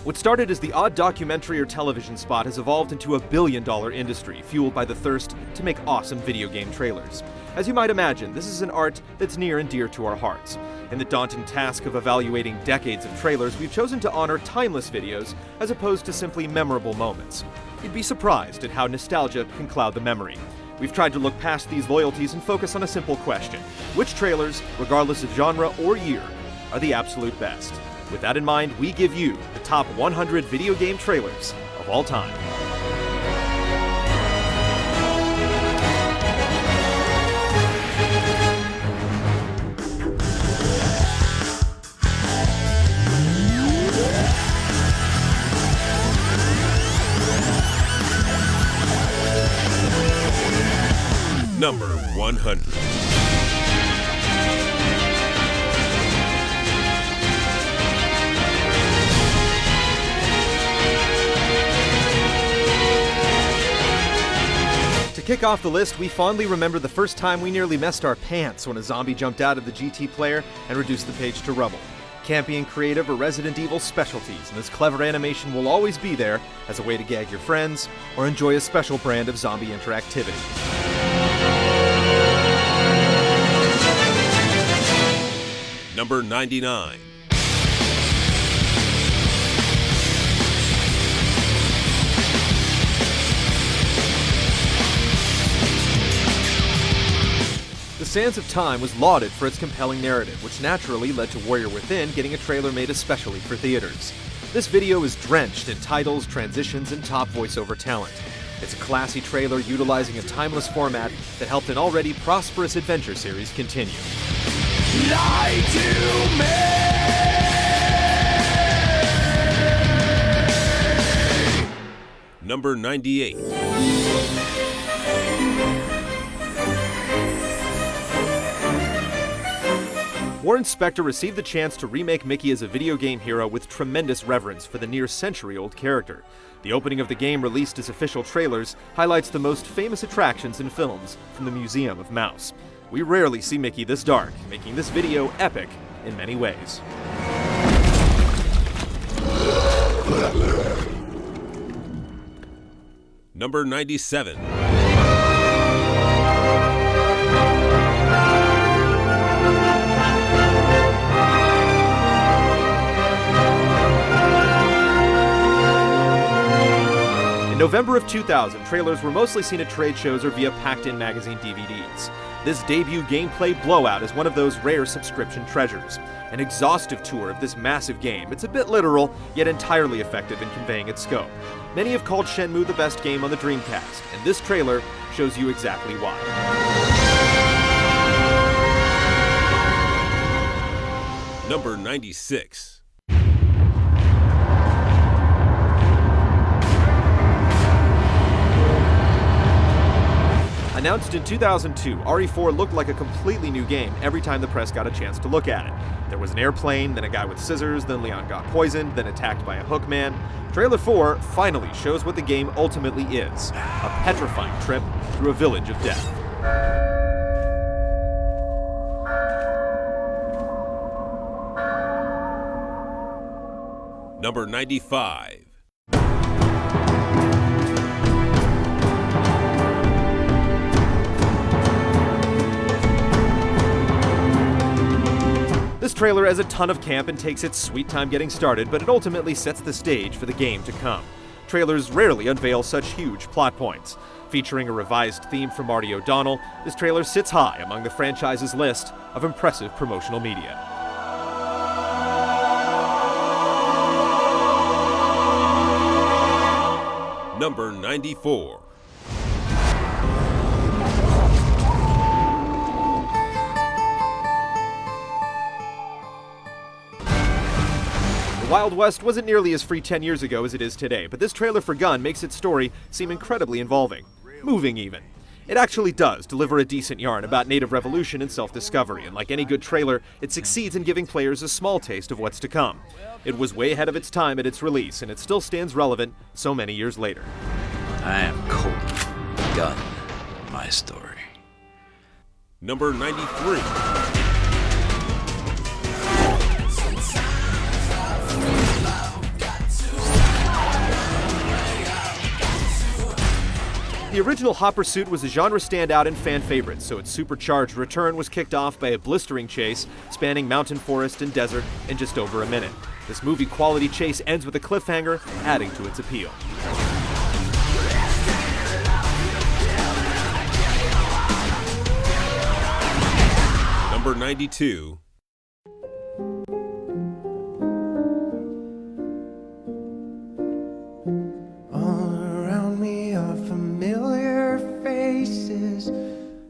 What started as the odd documentary or television spot has evolved into a billion-dollar industry, fueled by the thirst to make awesome video game trailers. As you might imagine, this is an art that's near and dear to our hearts. In the daunting task of evaluating decades of trailers, we've chosen to honor timeless videos as opposed to simply memorable moments. You'd be surprised at how nostalgia can cloud the memory. We've tried to look past these loyalties and focus on a simple question: which trailers, regardless of genre or year, are the absolute best? With that in mind, we give you the top 100 video game trailers of all time. Number 100. To kick off the list, we fondly remember the first time we nearly messed our pants when a zombie jumped out of the GT player and reduced the page to rubble. Campy and creative are Resident Evil specialties, and this clever animation will always be there as a way to gag your friends or enjoy a special brand of zombie interactivity. Number 99. The Sands of Time was lauded for its compelling narrative, which naturally led to Warrior Within getting a trailer made especially for theaters. This video is drenched in titles, transitions, and top voiceover talent. It's a classy trailer utilizing a timeless format that helped an already prosperous adventure series continue. Lie to me! Number 98. Warren Spector received the chance to remake Mickey as a video game hero with tremendous reverence for the near-century-old character. The opening of the game, released as official trailers, highlights the most famous attractions in films from the Museum of Mouse. We rarely see Mickey this dark, making this video epic in many ways. Number 97. In November of 2000, trailers were mostly seen at trade shows or via packed-in magazine DVDs. This debut gameplay blowout is one of those rare subscription treasures. An exhaustive tour of this massive game, it's a bit literal, yet entirely effective in conveying its scope. Many have called Shenmue the best game on the Dreamcast, and this trailer shows you exactly why. Number 96. Announced in 2002, RE4 looked like a completely new game every time the press got a chance to look at it. There was an airplane, then a guy with scissors, then Leon got poisoned, then attacked by a hookman. Trailer 4 finally shows what the game ultimately is: a petrifying trip through a village of death. Number 95. This trailer has a ton of camp and takes its sweet time getting started, but it ultimately sets the stage for the game to come. Trailers rarely unveil such huge plot points. Featuring a revised theme from Marty O'Donnell, this trailer sits high among the franchise's list of impressive promotional media. Number 94. The Wild West wasn't nearly as free 10 years ago as it is today, but this trailer for Gun makes its story seem incredibly involving. Moving, even. It actually does deliver a decent yarn about native revolution and self-discovery, and like any good trailer, it succeeds in giving players a small taste of what's to come. It was way ahead of its time at its release, and it still stands relevant so many years later. I am Colt. Gun. My story. Number 93. The original Hot Pursuit was a genre standout and fan favorite, so its supercharged return was kicked off by a blistering chase spanning mountain, forest, and desert in just over a minute. This movie-quality chase ends with a cliffhanger, adding to its appeal. Number 92.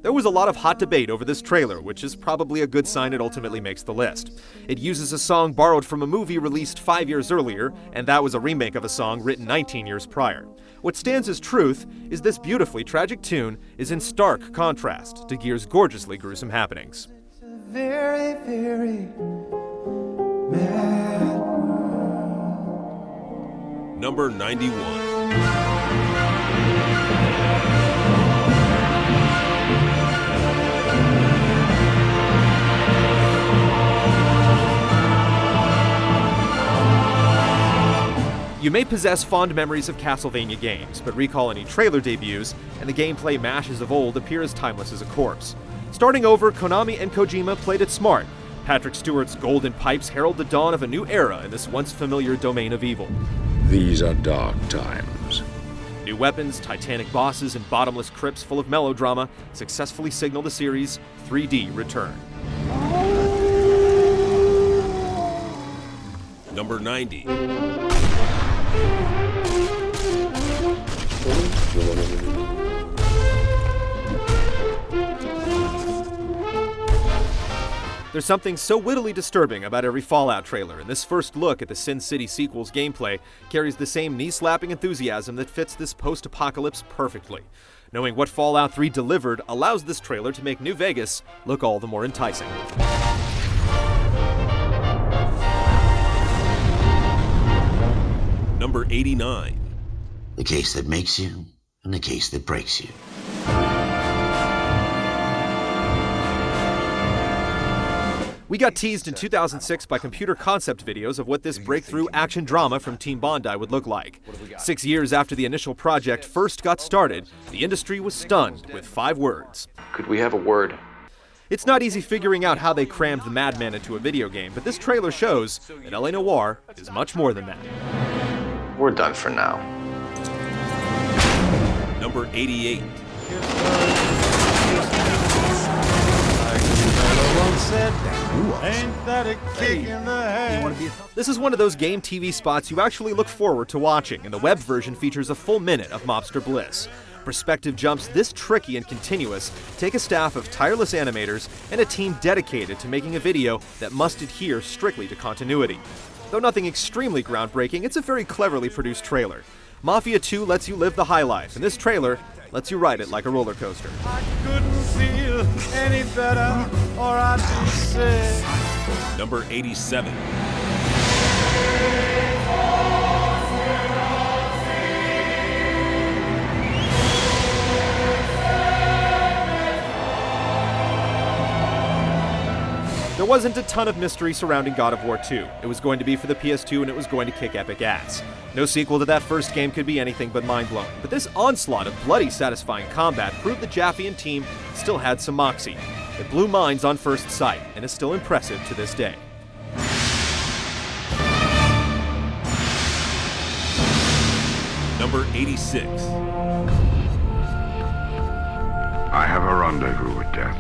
There was a lot of hot debate over this trailer, which is probably a good sign it ultimately makes the list. It uses a song borrowed from a movie released 5 years earlier, and that was a remake of a song written 19 years prior. What stands as truth is this beautifully tragic tune is in stark contrast to Gears' gorgeously gruesome happenings. It's a very, very mad world. Number 91. You may possess fond memories of Castlevania games, but recall any trailer debuts, and the gameplay mashes of old appear as timeless as a corpse. Starting over, Konami and Kojima played it smart. Patrick Stewart's golden pipes herald the dawn of a new era in this once familiar domain of evil. These are dark times. New weapons, titanic bosses, and bottomless crypts full of melodrama successfully signal the series' 3D return. Number 90. There's something so wittily disturbing about every Fallout trailer, and this first look at the Sin City sequel's gameplay carries the same knee-slapping enthusiasm that fits this post-apocalypse perfectly. Knowing what Fallout 3 delivered allows this trailer to make New Vegas look all the more enticing. Number 89. The case that makes you, and the case that breaks you. We got teased in 2006 by computer concept videos of what this breakthrough action drama from Team Bondi would look like. 6 years after the initial project first got started, the industry was stunned with 5 words. Could we have a word? It's not easy figuring out how they crammed the Madman into a video game, but this trailer shows that LA Noire is much more than that. We're done for now. Number 88. This is one of those game TV spots you actually look forward to watching, and the web version features a full minute of Mobster Bliss. Perspective jumps this tricky and continuous take a staff of tireless animators and a team dedicated to making a video that must adhere strictly to continuity. Though nothing extremely groundbreaking, it's a very cleverly produced trailer. Mafia 2 lets you live the high life, and this trailer lets you ride it like a roller coaster. I couldn't feel any better, or I'd be sick. Number 87. There wasn't a ton of mystery surrounding God of War 2. It was going to be for the PS2 and it was going to kick epic ass. No sequel to that first game could be anything but mind-blowing, but this onslaught of bloody, satisfying combat proved the Jaffe and team still had some moxie. It blew minds on first sight and is still impressive to this day. Number 86. I have a rendezvous with death.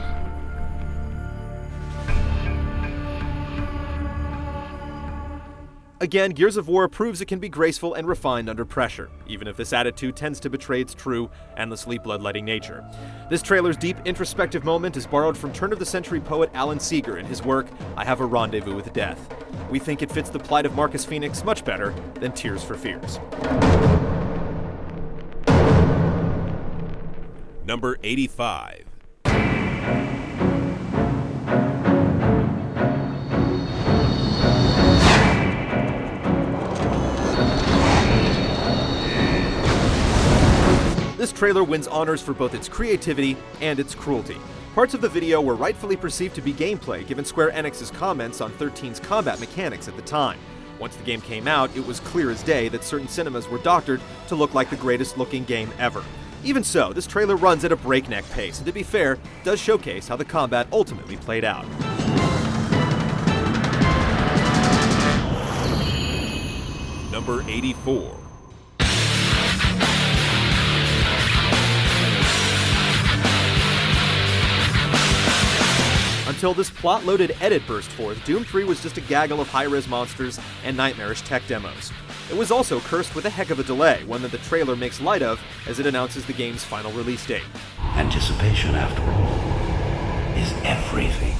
Again, Gears of War proves it can be graceful and refined under pressure, even if this attitude tends to betray its true, endlessly bloodletting nature. This trailer's deep, introspective moment is borrowed from turn-of-the-century poet Alan Seeger in his work, I Have a Rendezvous with Death. We think it fits the plight of Marcus Phoenix much better than Tears for Fears. Number 85. This trailer wins honors for both its creativity and its cruelty. Parts of the video were rightfully perceived to be gameplay, given Square Enix's comments on 13's combat mechanics at the time. Once the game came out, it was clear as day that certain cinemas were doctored to look like the greatest looking game ever. Even so, this trailer runs at a breakneck pace, and to be fair, does showcase how the combat ultimately played out. Number 84. Until this plot-loaded edit burst forth, Doom 3 was just a gaggle of high-res monsters and nightmarish tech demos. It was also cursed with a heck of a delay, one that the trailer makes light of as it announces the game's final release date. Anticipation, after all, is everything.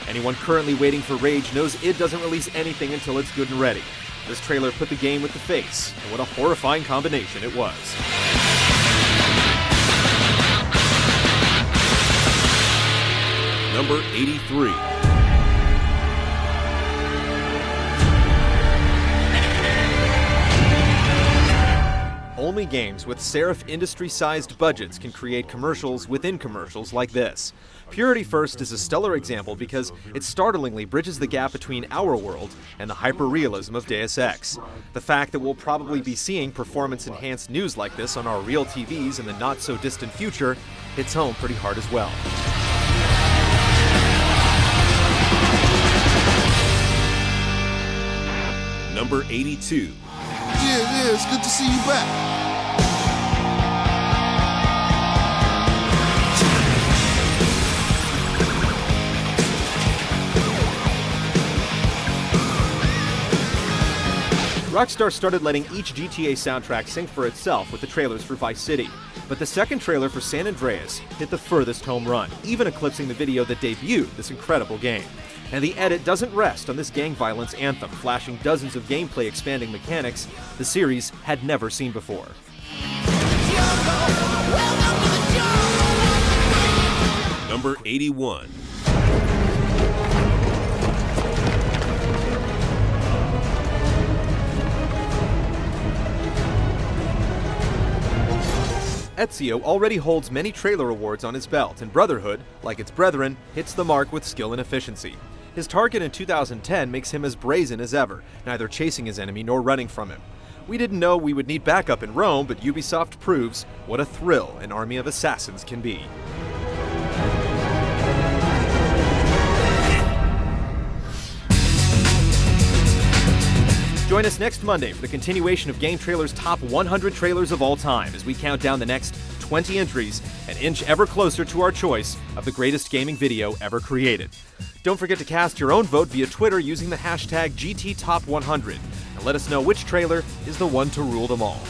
Anyone currently waiting for Rage knows id doesn't release anything until it's good and ready. This trailer put the game with the face, and what a horrifying combination it was. Number 83. Only games with Serif industry-sized budgets can create commercials within commercials like this. Purity First is a stellar example because it startlingly bridges the gap between our world and the hyper-realism of Deus Ex. The fact that we'll probably be seeing performance-enhanced news like this on our real TVs in the not-so-distant future hits home pretty hard as well. Number 82. Yeah, it's good to see you back. Rockstar started letting each GTA soundtrack sing for itself with the trailers for Vice City, but the second trailer for San Andreas hit the furthest home run, even eclipsing the video that debuted this incredible game. And the edit doesn't rest on this gang violence anthem, flashing dozens of gameplay expanding mechanics the series had never seen before. Number 81. Ezio already holds many trailer awards on his belt, and Brotherhood, like its brethren, hits the mark with skill and efficiency. His target in 2010 makes him as brazen as ever, neither chasing his enemy nor running from him. We didn't know we would need backup in Rome, but Ubisoft proves what a thrill an army of assassins can be. Join us next Monday for the continuation of Game Trailer's top 100 trailers of all time as we count down the next 20 entries and inch ever closer to our choice of the greatest gaming video ever created. Don't forget to cast your own vote via Twitter using the hashtag GTTop100 and let us know which trailer is the one to rule them all.